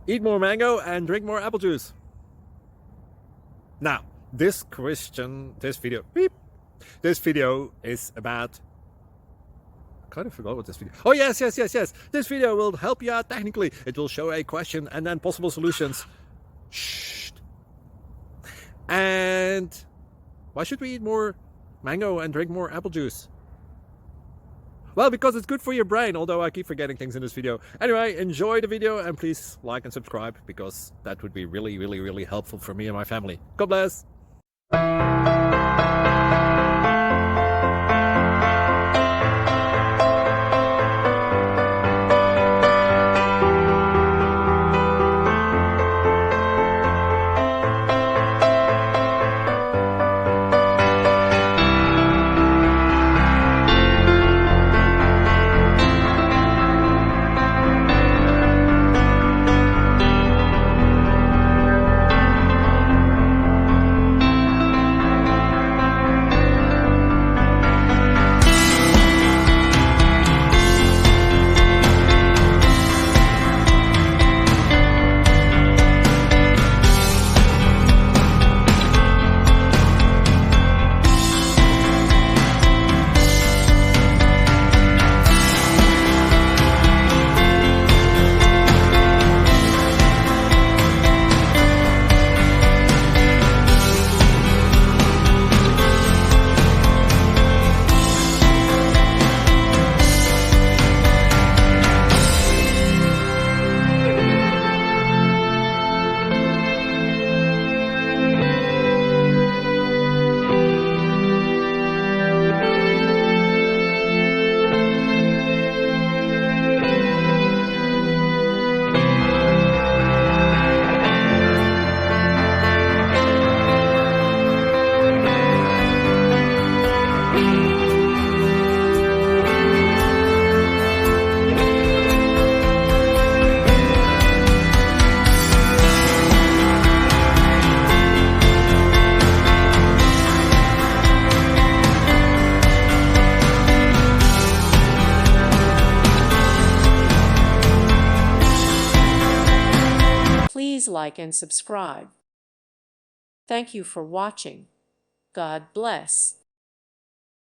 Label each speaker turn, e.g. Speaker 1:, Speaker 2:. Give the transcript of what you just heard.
Speaker 1: Eat more mango and drink more apple juice. Now, this video is about... I kind of forgot what this video... Oh, yes. This video will help you out technically. It will show a question and then possible solutions. Shh. And why should we eat more mango and drink more apple juice? Well, because it's good for your brain, although I keep forgetting things in this video. Anyway, enjoy the video and please like and subscribe, because that would be really helpful for me and my family. God bless!
Speaker 2: Please like and subscribe. Thank you for watching. God bless.